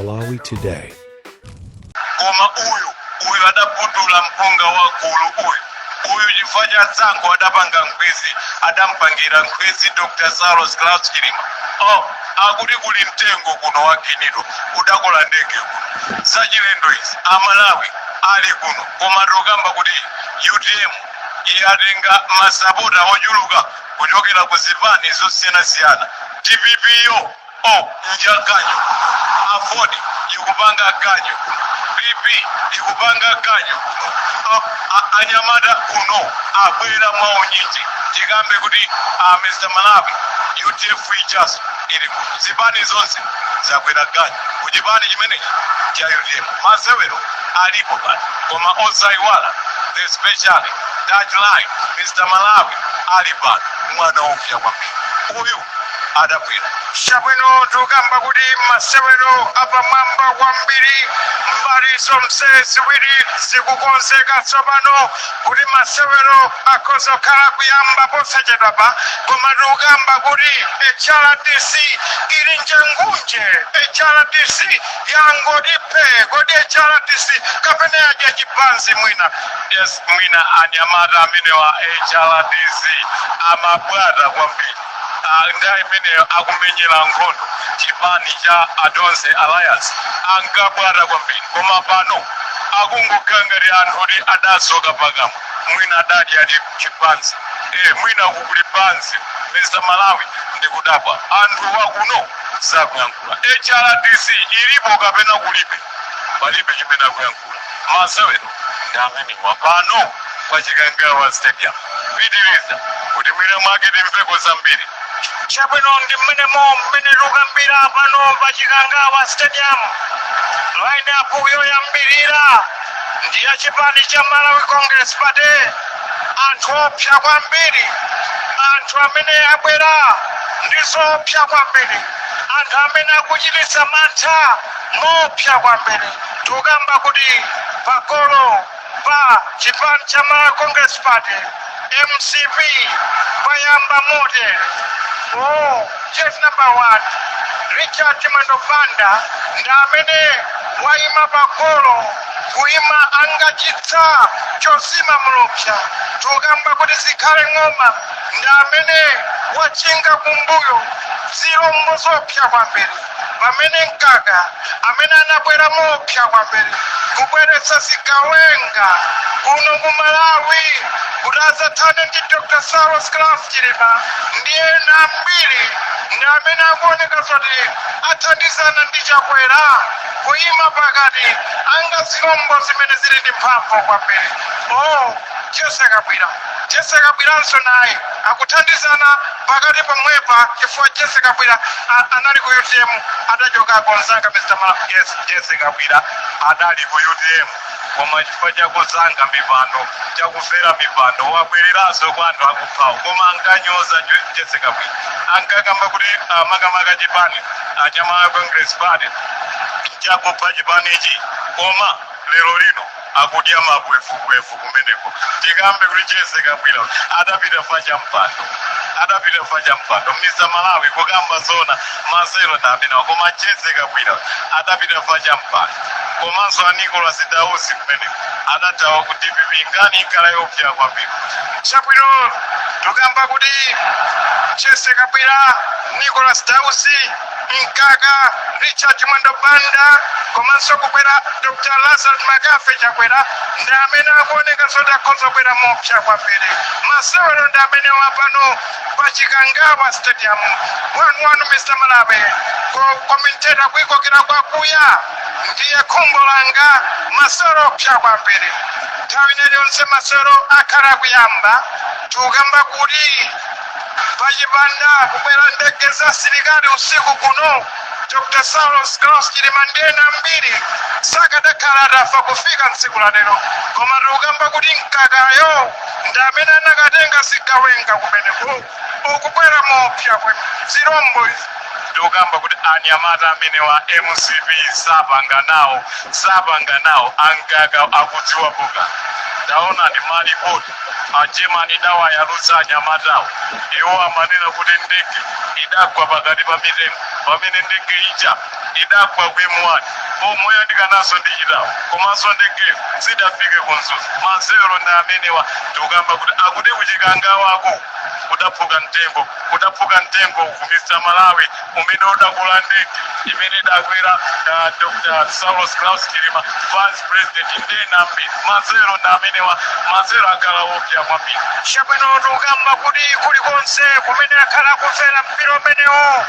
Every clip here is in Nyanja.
Malawi Today. Koma uyu adaputula mpunga wa gulu uyu chifanya zangu adapanga nkwezi adampangira nkwezi Dr. Saulos Klaus Chilima akuti kuli mtengo kuno wa Kinito udakola ndege kuno zachilendo izi amalawi ali kuno koma tokamba kuti UTM yatenga masapota ochuluka kuchokera ku zipani zosiyanasiyana TPPO njaganyo afodi ikupanga ganyo PP ikupanga ganyo kuno anyamata kuno abwera mwaonyinji tikambe kuti Mr. Malawi UTF ichaso ili kuno zipani zonse zakwera ganyo kuchipani chimenechi cha UTM masewero alipo pano koma osaiwala the special Dutch line Mr. Malawi ali pano mwana ofya kwambiri uyu adabwera shabwino tukamba kuti masewero apamwamba kwambiri mbaliso msesiwiri zikukonzeka tsopano kuti masewero akozokhala kuyamba posachedwa pa koma tukamba kuti HRDC ili njengunje HRDC yangodipe kodi HRDC kapena yaja chipanzi mwina yes mwina anyamata amene wa HRDC amabwata kwambiri ngai mene akumenyera nkhondo chipani cha Adonse Alliance ankabwata kwambiri koma pano akungokangari anthu oti adasoka pakamwa mwina adadi ali chipanzi mwina kukuli pansi Mr. Malawi ndikudabwa anthu wakuno sakuyankhula HRDC ilipo kapena kulibe palibe chimene akuyankhula masewero ndi amene wapano kwa Chikangawa Stadium pitiriza kuti mwina mwake timveko zambiri chabwino ndi mmene tukambira pano pa Chikangawa Stadium line up yoyambirira ndi ya chipani cha Malawi Congress Party anthu opsa kwambiri anthu amene abwera ndi zopsa kwambiri anthu amene akuchititsa mantha mopsa kwambiri tukamba kuti pagolo pa chipani cha Malawi Congress Party MCP payamba mote chef number 1 Richard Mandofanda ndi amene waima pagolo kuima angachitsa chosima mulopsa tukamba kuti zikhale ng'oma ndi amene wachinga kumbuyo zilombo zopsa kwambiri pamene mkaka amene anabwera mopsa kwambiri kubweretsa zigawenga kuno ku Malawi kuti adzathane ndi Dr. Saulos Klaus Chilima ndi ena ambiri ndi amene akuoneka zoti athandizana ndi chakwera kuima pakati anga zilombo zimene zili ndi mphamvu kwambiri Jesse Kabwiranso naye akuthandizana pakati pomwepa chifukwa Jesse Kabwira anali ku UTM adachoka konzanga Mr. Malawi yes Jesse Kabwira adali ku UTM koma chifukwa chakozanga mipando chakufera mipando wabwereranso kwa anthu akuphawo koma ankanyoza Jesse Kabwira ankakamba kuti makamaka chipani cha Malawi Congress Party chakupha chipani ichi koma lero lino akudya mabwefu kumeneko tikambe kuti Jesse Kabwira adapita facha mpando Mr. Malawi kukamba zona masero tabina koma Jesse Kabwira adapita facha mpando komanso Nicholas Dausi kumeneko adatawa kuti TPP ngani ikala yopya kwambiri chabwino tukamba kuti Jesse Kabwira Nicholas Dausi mkaka Richard Mandofanda komanso kubwera Dr. Lazarus Magafe chakwera ndi amene akuoneka zoti akhoza kubwera mopsa kwambiri masewero ndi amene wapano pa Chikangawa Stadium 1-1 Mr. Malawi komentera kuikokera kwakuya ndiye khumbo langa masewero opsa kwambiri nthawi iliyonse masewero akhala kuyamba tukamba kuti pachipanda kubwera ndege za asilikali usiku kuno Dr. Saulos Klaus Chilima ndi ena ambiri sakadakhala atafa kufika tsiku la lero koma tukamba kuti mkakayo ndi amene anakatenga zigawenga kumeneko ukubwera mopsa kwe zilombo izi tukamba kuti anyamata amene wa MCP sapanga nawo ankaka akudziwa buka taona ndi malipoti Germany dawa ya Lusa nyamatawo iwo amanena kuti ndege idagwa pakati pa mitengo pamene ndege ija idagwa kwemwani omwe yandikanaso ndichitawo komanso ndege sidafike kunzuzu. Masewero ndi amenewa tikukamba kuti akuti kuchikangawako kudaphuka mtengo ku Mr. Malawi umene udakula ndege imene idakwera Dr. Saulos Klaus Chilima Vice President ndenambi. Masewero ndi amenewa, masewero akhala opya kwambiri. Chabwino tikukamba kuti kulikonse kumene akhala kumvera mpira umenewo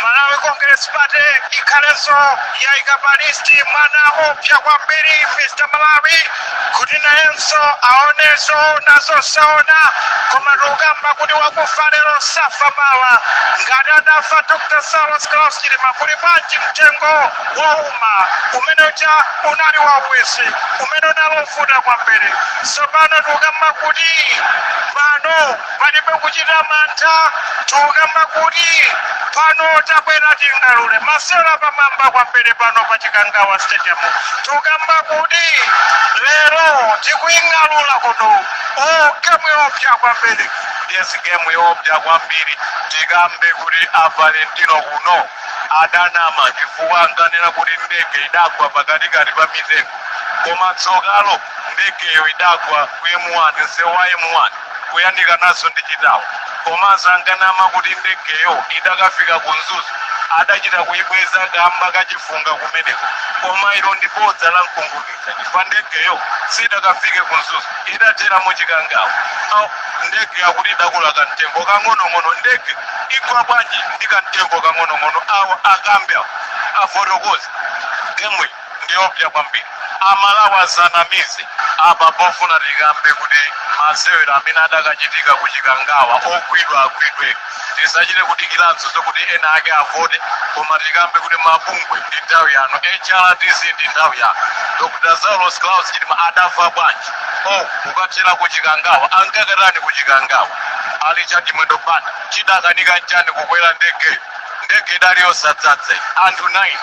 Malawi Congress Party ikhalenso yayika pa listi mwana opya kwambiri Mr. Malawi kuti nayenso aoneso nazo saona, koma tikukamba kuti wakufa lero safa mawa. Ngati adafa Dr. Saulos Klaus Chilima kuli bwanji mtengo wauma umene uja unali wauwisi umene unalofuta kwambiri. Tsopano tikukamba kuti pano palibe kuchita mantha, tikukamba kuti pano tabwera tingalule masewera pamwamba kwambiri pano pa Chikangawa Stadium. Tikukamba kuti lero tikuying'alula kuno game opya kwambiri. Yes, game yopya kwambiri. Tikambe kuti Valentino kuno adanama chifukwa ankanena kuti ndege idagwa pakatikati pa mitengo, koma tsokalo ndegeyo idagwa ku M1 nsewu wa M1 kuyandikanaso ndi chitawo, komanso ankanama kuti ndegeyo idakafika kunzuzu adachita kuyibweza kamba kachifunga kumeneko, koma ilo ndi bodza la mkungudza chifukwa ndegeyo sidakafike kunzuzu idatera mu Chikangawa. Ndege yakuti idakula kamtengo kang'onong'ono, ndege igwa bwanji ndi kamtengo kang'onong'ono awo akambe afotokoza. Gemwe ndiyopya kwambiri. Amalawi asanamize apa pofuna tikambe kuti masewero amene adakachitika ku Chikangawa ogwidwa agwidwe. Tisachite kudikiranso zokuti ena ake avote, koma tikambe kuti mabungwe ndi nthawi yano, HRTC ndi nthawi yano. Dr. Saulos Klaus Chilima adafa bwanji kukathera ku Chikangawa, ankakatani ku Chikangawa ali chati mwendo banda chidakanika nchani kukwera ndege idali yosadzadza anthu 9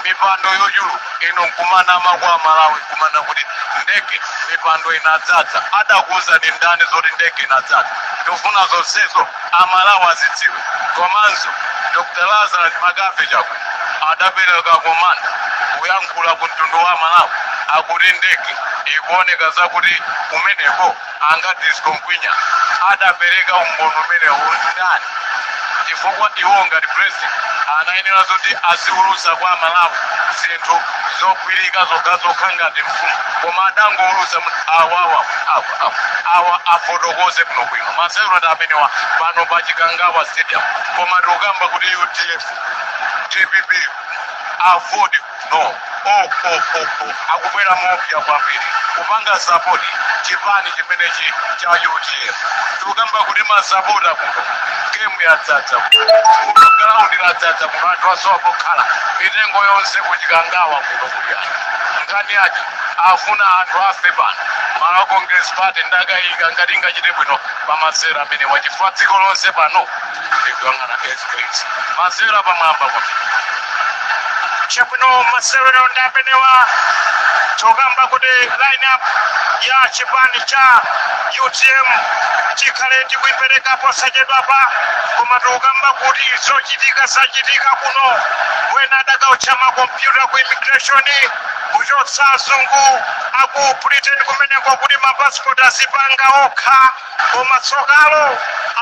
mipando yochuluka ino nkumanama kwa Malawi kumana kuti ndege mipando inadzadza. Adakuza ndi ndani zoti ndege inadzadza? Tofuna zonsezo Amalawi azidziwe. Komanso Dr. Lazarus Magabe chakwe adapereka komanda kuyankhula ku mtundu wa Malawi akuti ndege ikuoneka zakuti kumeneko Disco Mkwinya adapereka umbono umenewo ndani, chifukwa iwo ngati president anayenera zoti aziulusa kwa Malawi zinthu zogwirika zokha ngati mfumu, koma adangoulusa awa afotokoze bwino bwino. Masewero ndi amenewa pano pa Chikangawa Stadium, koma tikukamba kuti UTF TPP avoti no akubwera mopya kwambiri kupanga sapoti chipani chimenechi cha UTF. Tikukamba kuti masapota kuno game yadzadza kuno ground yadzadza kuno, anthu asowa pokhala mitengo yonse ku Chikangawa kuno kuyani ngani yake afuna anthu afe pano. Malawi Congress Party ndakayika ngati ingachite bwino pa masewero amene wachifukwa dziko lonse pano likuyang'ana SKS masewero pamwamba kwambiri. Chabwino masewero ndi amenewa, tikukamba kuti lineup ya chipani cha UTM chikhale tikuipereka posachedwapa, koma tikukamba kuti zochitika zachitika kuno wena adakaucha makompyuta ku immigration kuchotsa azungu aku Britain kumeneko kuti mapassport azipanga okha, koma tsokalo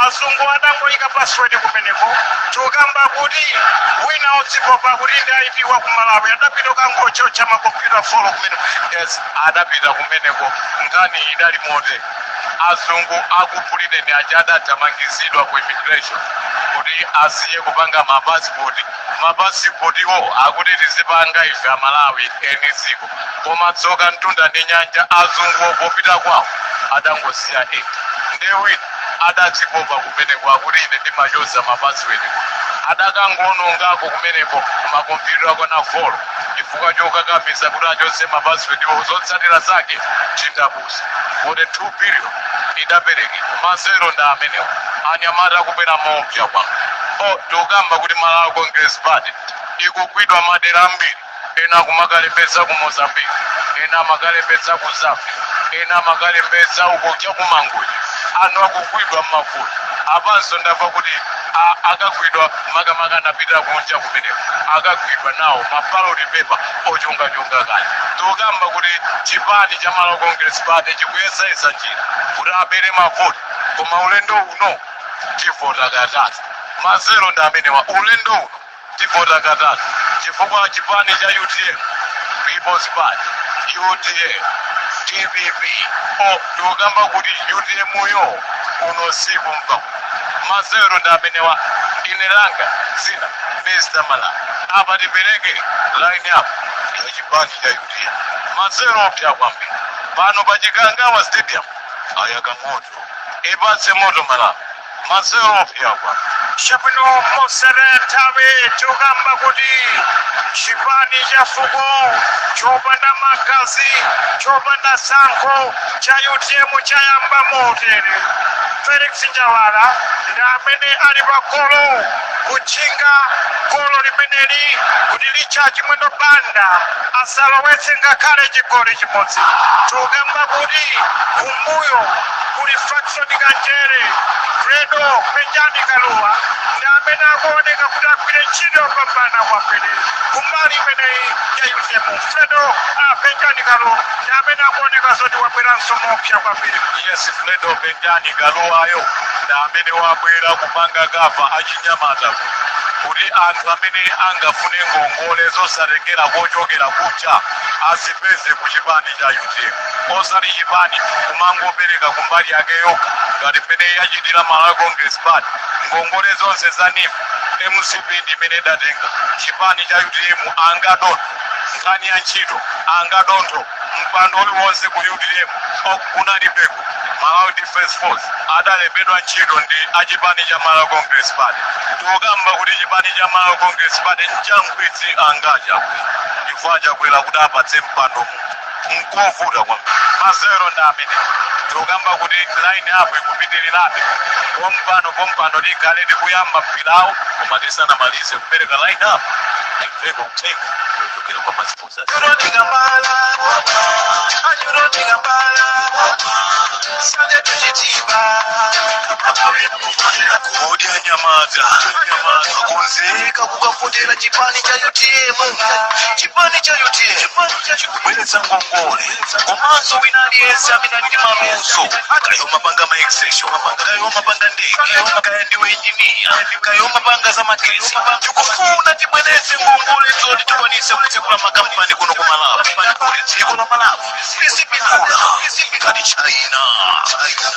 azungu adangoyika password kumeneko. Tikukamba kuti wina odzipopa kuti ndi IP wa ku Malawi adapita kangochocha makompyuta folo kumeneko. Yes, adapita kumeneko ngani idali mote azungu aku Britain aja adatamangizidwa ku immigration kuti asiye kupanga mapassport iwo akuti tizipanga ife Malawi eni ziko, koma tsoka mtunda ndi nyanja azungu opopita kwawo adangosiya ndewi adadzipopa kumeneko akuti ine ndimachoza mapassport adakangonongako kumeneko makompyuta akona folo chifukwa chokakamiza kuti achotse mapassport iwo zotsatira zake chindabusa kuti 2 billion idapereke. Masewero ndi amenewo anyamata kupera mopya kwanga. Tikukamba kuti Malawi Congress Party ikugwidwa madera ambiri, ena kumakalembetsa ku Mozambique, ena amakalembetsa ku Zambia, ena amakalembetsa uko cha ku Manguchi. Anthu akugwidwa m'mafuta, apanso ndamva kuti akagwidwa makamaka anapitira kunja kumeneko akagwidwa nawo mapaloti pepa ochungachunga kale tikukamba kuti chipani cha Malawi Congress Party chikuyesayesa njira kuti apere mavoti koma ulendo uno tivota katatu mazero ndi amenewa ulendo uno tivota katatu chifukwa chipani cha UTM People's Party UDM TPP tikukamba kuti UTM uyo uno siku mpaka mazero ndi amenewa ine langa zina Mr. Malawi apa tipereke line up ya chipani cha UTM mazero opya kwambiri pano pa Chikangawa Stadium ayaka moto ipatse moto Malawi mazero opya kwambiri Shabino Mosere Tabe tukamba kuti chipani cha fuko chopanda magazi chopanda sanko cha UTM chayamba motere Felix Njawala ndi amene ali pa golo kuchinga golo limeneli kuti lichachi mwendo banda asalowetse ngakhale chigoli chimodzi tukamba kuti kumbuyo kuli Faction Kanjere Fredo Benjani Kaluwa ndi amene akuoneka kuti agwire ntchito yopambana kwambiri kumbali imeneyi ya UTM Fredo Benjani Kaluwa ndi amene akuoneka zoti wabweranso mopsa kwambiri. Yes, Fredo Benjani Kaluwayo ndi amene wabwera kupanga gafa achinyamata kuti anthu amene angafune ngongole zosatekera kochokera kucha azipeze ku chipani cha UTM osati chipani kumangopereka kumbali yake yokha ngati pene yachitira Malawi Congress Party ngongole zonse za NIF MCP imene idatenga chipani cha UTM angadontho nkhani ya ntchito angadontho mpando uliwonse ku UTM okunalibeko Malawi Defense Force adalembedwa ntchito ndi achipani cha Malawi Congress Party tikukamba kuti chipani cha Malawi Congress Party nchangwitsi angacha chifukwa chakwera kuti apatse mpando nkovuta kwambiri mazero ndi amene tikukamba kuti line up ikupitirirabe pompano likhale likuyamba mpirawo koma tisanamalize kupereka line up iveko kutenga kuchokera kwa masponsors kodi anyamata kunzeka kukafundira chipani cha UTM chikubweretsa ngongole komanso wina aliyense amene ali ndi maluso kayo mapanga ma extension kayo mapanga ndege kaya ndiwe engineer kayo mapanga za magetsi tikufuna tibweretse ngongole zoti tikwanise kutsekula makampani kuno ku Malawi kuti dziko la Malawi lisipindula ngati China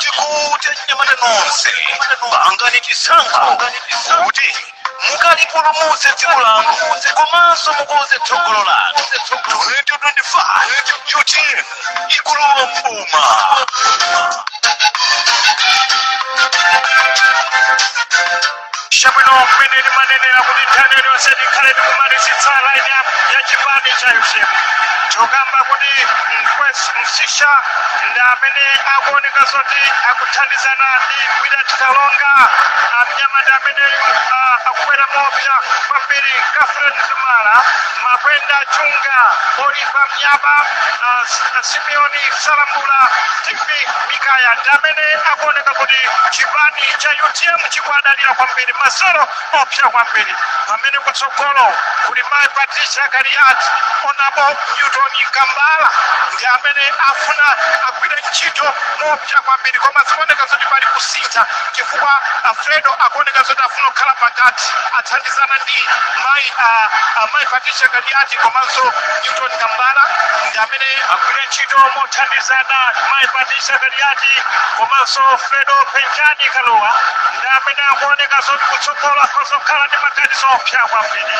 tikuti anyamata nonse pangani chisankho kuti mukalipulumutse dziko lanu komanso mukonze tsogolo lanu 2025 UTM ikulowa mbuma. Shabino Benedi Manene kuti nthawi yonse likhale likumalizitsa line up ya chipani cha UTM chokamba kuti msisha ndi amene akuoneka zoti akuthandizana ndi William Kalonga amnyamata amene akubwera mopsa kwambiri Catherine Zumala Makwenda Chunga Oliver Mnyaba Simeoni Salambula Tipi Mikaya ndi amene akuoneka kuti chipani cha UTM chikwadalira kwambiri masoro opsa kwambiri pamene kutsogolo kuli Mai Patricia Galiat Onabo Newton Kambala ndi amene afuna agwire ntchito mopsa kwambiri koma zikuoneka zoti pali kusintha chifukwa Fredo akuoneka zoti afuna kukhala pakati athandizana ndi Mai Patricia Galiat komanso Newton Kambala ndi amene agwire ntchito mothandizana Mai Patricia Galiat komanso Fredo Benjani Kaluwa ndi amene akuoneka zoti kutsogolo akuzokhala ndi maganizo opsa kwambiri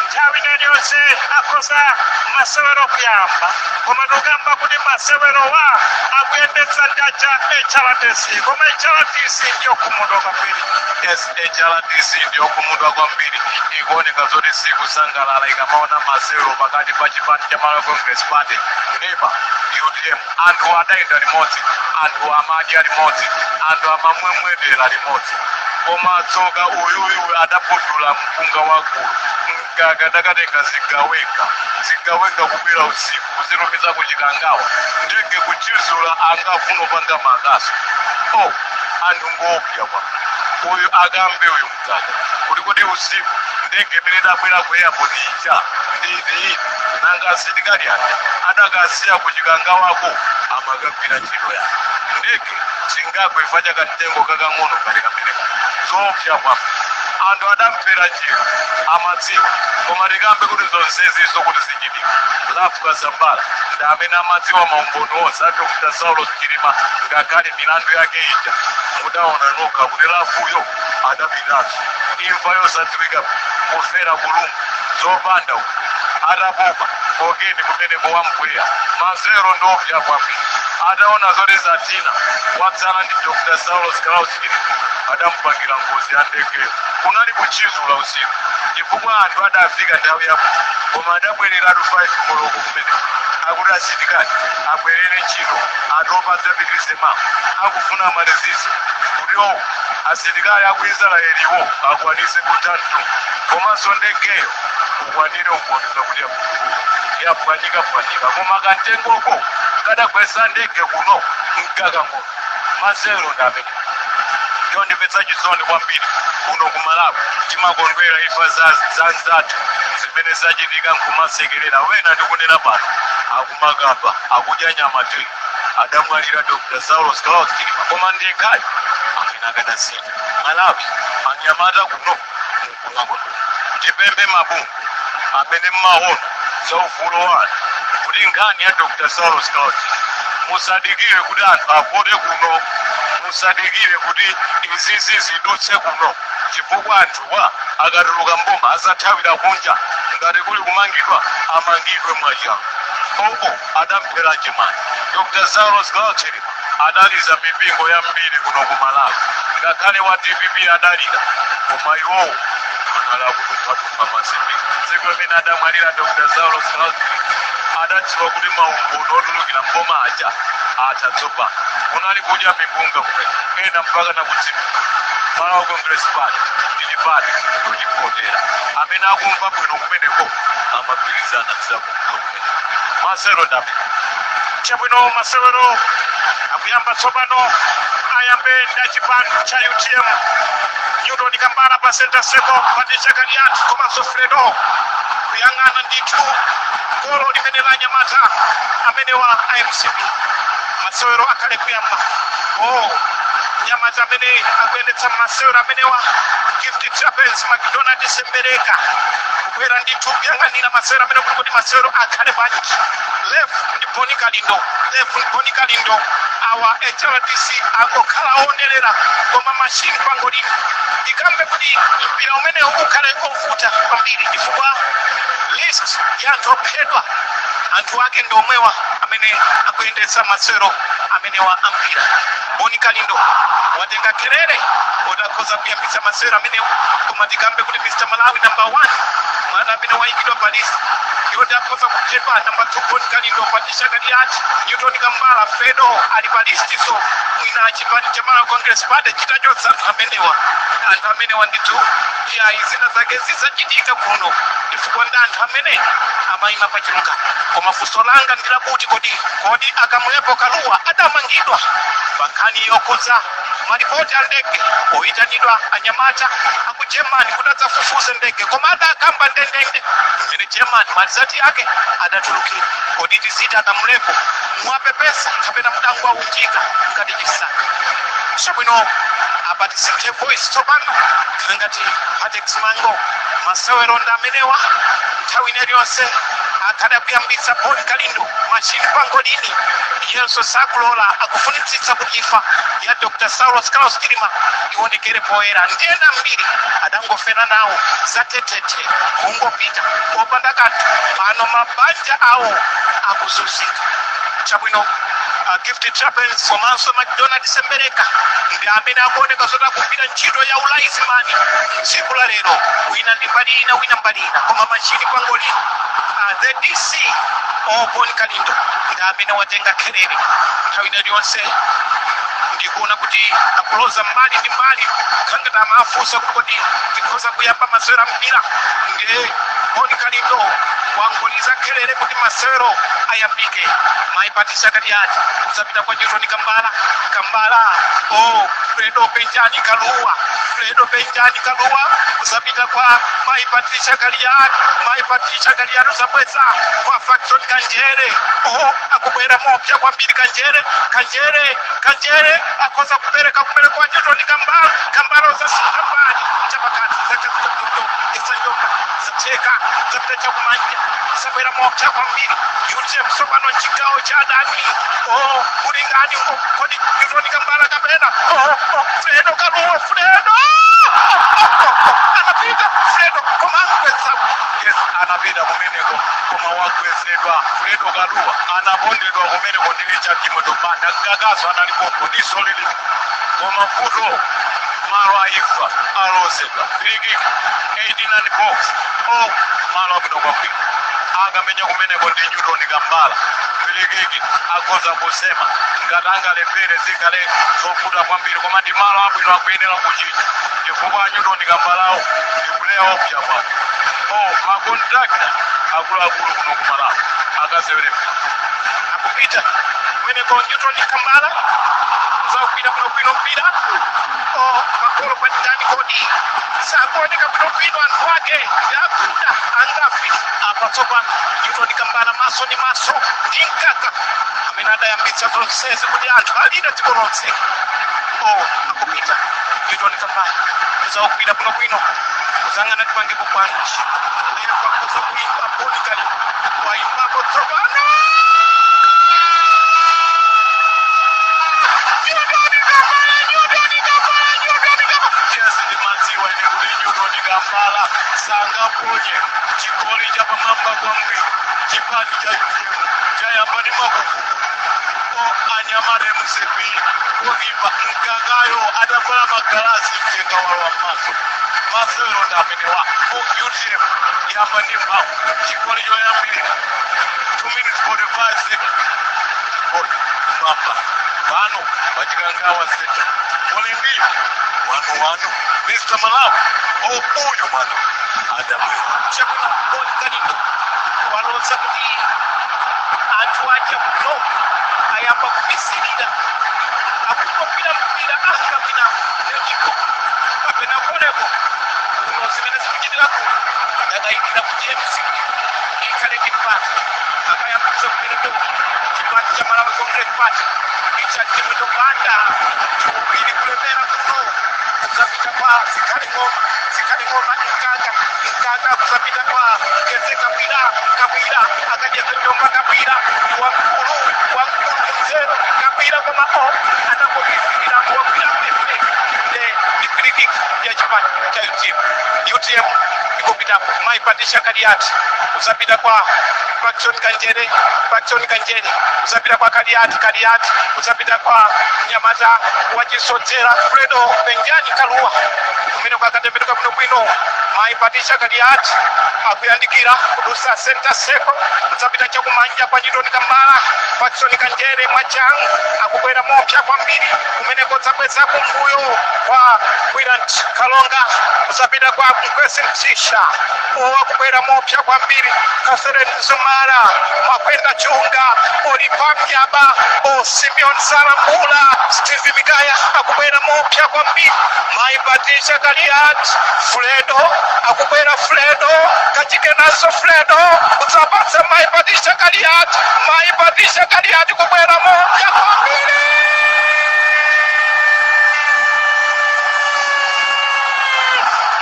nthawi iliyonse akhoza masewero kuyamba koma tikukamba kuti masewero wa akuyendetsa ndacha HRDC koma HRDC ndiyo kumudwa kwambiri. Yes, HRDC ndiyo kumudwa kwambiri ikuoneka zoti sikusangalala ikamaona masewero pakati pa chipani cha Malawi Congress Party NEPA UTM anthu adayenda limodzi anthu amadya limodzi anthu amamwemwetera limodzi koma tsoka uyuyu adapudula mpunga wakulu akadakatenga zigaweka kubwera usiku kuzirumiza ku Chikangawa ndege kuchizula angafuna panga makaso anthu ngopya kwa uyu agambe uyu mutaka kulikoti usiku ndege imene idabwera ku airport ija ndi nanga asilikali ati adakasiya kuchikanga wako amakagwira ntchito yake ndege singagwe chakatengo kakang'ono kali kameneka zoopsa kwapa anthu adampera njira amadziwa koma tikambe kuti zonsezizo kuti zichitika lafu kazambala ndi amene amadziwa maumboni onse a Dr. Saulos Chilima ngakhale milandu yake ija mudaona nokha kuti lafuyo adapitanso imfa yosadziwika kufera kulungu zopanda uku atapopa kokeni kumeneko wampweya mazero ndopsa kwambiri ataona zoti zatina watsala ndi Dr. Saulos Chilima adamupangira ngozi ya ndege kunali kuchizula usiku chifukwa anthu adafika nthawi yapo koma adabwereratu 5 koloko kumeneko akuti asilikali abwerere ntchito atopa dzapitirize mawu akufuna malizizo kuti asilikali aku Israeliwo akwanise kuthantu komanso ndegeyo ukwanire umboniza kuti yapwanyika koma kantengoko kadagwesa ndege kuno mkakang'ono mazero ndamene ndipetsa chisoni kwambiri kuno ku Malawi timakondwera imfa za nzathu zimene zachitika nkumasekerera wena ndikunena pano akumakapa akudya nyama tiri adamwalira Dr. Saulos Chilima koma ndekhayo amene akadasiya Malawi anyamata kuno nkumakondwera tipembe mabungu amene mmaona za ufulu wanu kuti nkhani ya Dr. Saulos Chilima musadikire kuti anthu apote kuno musadikire kuti izizi zidutse kuno chifukwa anthuwa akatuluka mboma azathawira kunja ngati kuli kumangidwa amangidwe mwachangu koko adamphera chimani Dr. Saulos Chilima adaliza mipingo yambiri kuno ku Malawi ngakhale wa DPP adalira koma iwowo anala kutumphatumpa mazimbi tsiku limene adamwalira Dr. Saulos Chilima adadziwa kuti maumboni otulukira mboma aja atatsopa kunali kudya mipunga kumene ena mpaka nakudziwa Malawi Congress Party ndili pati kuchipotera amene akumva bwino kumeneko amagwirizana tisakumva kumene masero ndapi chabwino masewero akuyamba tsopano ayambe ndachipano cha UTM Newton Kambala pa center circle pati chakaliati komanso Fredo kuyang'ana ndithu golo limene la Nyamata amene wa IMCB masewero akhale kuyamba Nyamata amene akuyendetsa masewero amene wa Gift Champions McDonald Sembereka kukwera ndithu kuyang'anira masewero amene kuti masewero akhale bwanji left ndi Boni Kalindo awa HRDC akokhala onerera koma machine pangolini ikambe kuti mpira umene ukhale ovuta kwambiri chifukwa list ya anthu ophedwa anthu ake ndi omwewa amene akuyendetsa masewero amene wa ampira Boni Kalindo watenga kelele udakhoza kuyambitsa masewero amene koma tikambe kuti Mr. Malawi number 1 mwana amene wayikidwa palisi yoti akhoza kuphedwa number 2 Boni Kalindo patisha kaliati Newton Kambala Fredo ali palisi so mwina chipani cha Malawi Congress Party chitachotsa anthu amenewa ndithu ya izina zake zisachitika kuno chifukwa ndi anthu amene amayima pachilunga koma funso langa ndilakuti kodi akamwepo Kaluwa adamangidwa pankhani yokhudza malipoti a ndege oyitanidwa anyamata aku Germany kuti adzafufuze ndege koma adakamba ndendende imene Germany malizati ake adatulukira kodi tizita adamulepo mwapepesa kapena mudangu auchika ngati chisaka chabwino apati sinthe voice tsopano ngati Patex Mango masewero ndi amenewa nthawi iliyonse akhale akuyambitsa Boni Kalindo machine pangolini yenso sakulola akufunitsitsa kuti imfa ya Dr. Saulos Chilima ionekere poyera ndiyena mbiri adangofera nawo zatetete kungopita popanda kanthu pano mabanja awo akuzunzika chabwino Gift Champions komanso McDonald Sembereka ndi amene akuoneka zoti akugwira ntchito ya ulaizimani tsiku la lero wina ndi mbali ina wina mbali ina koma machini pangolini the DC Boni Kalindo ndi amene watenga kelele nthawi iliyonse ndikuona kuti akuloza mbali ndi mbali khangata amafunsa kuti tikhoza kuyamba masewera mpira ndi Boni Kalindo wanguliza kelele kuti masewero ayambike. Maipatisha kaliati kusapita kwa Newton Kambala Fredo Benjani Kalua kusapita kwa Maipatisha kaliati usapweza kwa Faction Kanjere akubwera mopya kwa mbili Kanjere akosa kupereka kwa Newton Kambala usasambani chapakati zakazoto isanyoka zateka zapita kumanja sabwera mopya kwa mbili yuje msobano chikao cha dani kulingani kodi Newton Kambala kapena Fredo Kalua anapita Fredo komangweza yes anapita kumeneko koma wakwezedwa Fredo Kalua anabondedwa kumeneko ndilicha kimotopanda gagazo analipopo disolili koma kuto malo aifa alozedwa friki 89 box malo abino kwa friki akamenya kumeneko ndi Newton Kambala friki akoza kusema ngatanga lembere zikale zokuta kwambiri koma ndi malo abwino akuyenera kuchita chifukwa Newton Kambalawo ndikulewa opya kwake makontrakta akuluakulu kuno kumalawo akasewere akupita kumeneko Newton Kambala zakupita kuno mpira makolo kwa ndani kodi sakuoneka kuno anthu ake yakuda angafi apatsoka Newton Kambala maso ndi mkaka amene adayambitsa zonsezi kuti anthu alida dziko lonse akupita Newton Kambala zakupita kuno kuzangana tipangepo kwanji lero kwakoza kuimba politikali waimbapo tsopano Kambala sanga ponye chikoli cha pamamba kwa mbili chipati cha yuzimu cha yambani makuku anyamare msepi kukipa mkagayo atafala magalasi mjenga wa masero ndamenewa yuzimu yambani makuku chikoli cha yambili 2 minutes 45 seconds mapa vano vachikangawa seta olimbi wanu Mr. Malawi uyu mwana adamu chakuna boli kalindo walonza kuti anthu aja kuno ayamba kupisilira akupopira mpira akapina nechiko kapena koleko uno zimene zikuchitika kuno adayikira kuti MC ikhale chipati akayambisa kupereka chipati cha Malawi Congress Party ichatimwito panda chikupiri kulemera kuno kusapita kwa sikali ngoma ikaka kusapita kwa kese kabila akaja kunyomba kabila wa mzero kabila kama anapofikiria kwa bila ni critic ya chapati cha UTM ikopita Maipatisha kaliati kusapita kwa Faction Kanjere kusapita kwa kaliati kusapita kwa Nyamata wachisotera Fredo Benjani Kalua kumene kwakatembeka kuno bwino Maipatisha kaliati akuyandikira kudusa center circle kusapita chakumanja kwa Newton Kambala Faction Kanjere mwachangu akubwera mopya kwambiri kumene kotsabweza kumbuyo kwa Willant Kalonga kusapita kwa Mkwese Msisha akubwera mopya kwambiri Kasere Nzumara Makwenda Chunga Olipamyaba Simeon Sarambula Steve Migaya akubwera mopya kwambiri Maipatisha kaliati Fredo akubwera Fredo kachikenaso Fredo kutsapasa Maipatisha kaliati kubwera mopya kwambiri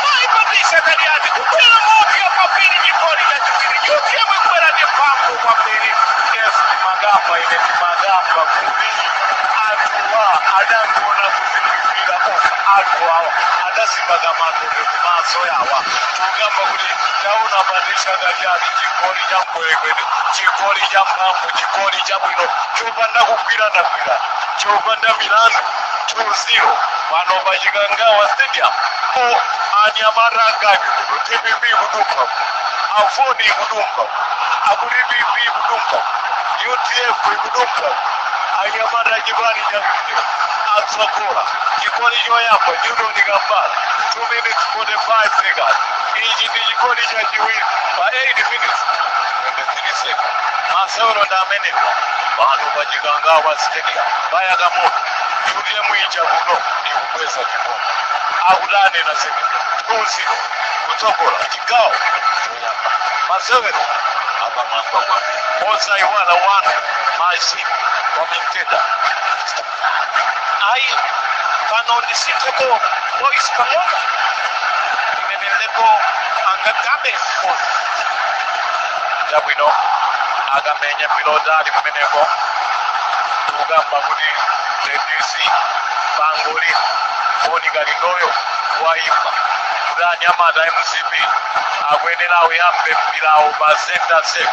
Maipatisha kaliati kubwera mopya kwambiri jikoli ya chukiri yote kubwera ni pambo kwambiri yes magamba ile magamba kubiri atuwa adangona kuzimikira atuwa adasibaga matone maso yawa tugamba kuli tauna Patisha kaliati chikoli cha mkwelekwele chikoli cha mpambo chikoli cha bwino chopanda kukwira ndakwira chopanda milandu 2-0 pano pachikangawa stadium anyamata ngati kuti TPP kudumba afoni kudumba akutipp kudumba UTF kudumba anyamata chipani cha atsogola chikoli choyamba Newton Kambala 2 minutes 45 seconds ichi ndi chikoli chachiwiri pa 8 minutes masewero ndameneko vanhu vachikangawa stadium vayakamoto yuriye muicha kuno ikukweza chikombe akudane na sekendo 2-0 kutsogola chigawo choyamba masewero apamwamba kwake osaiwala wanu mashini komenteda ai pano ndisiteko boys pamona imeneleko angagabe jabwino akamenya pilota ali kumeneko kugamba kuti ndc pangoli monika lindoyo waipa kuti anyamata mcp akuyenera uyambe mpirawo pa center sef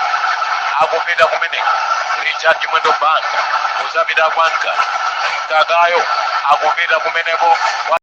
akupita kumeneko richard mwendo banga uzapita kwanka mkakayo akupita kumeneko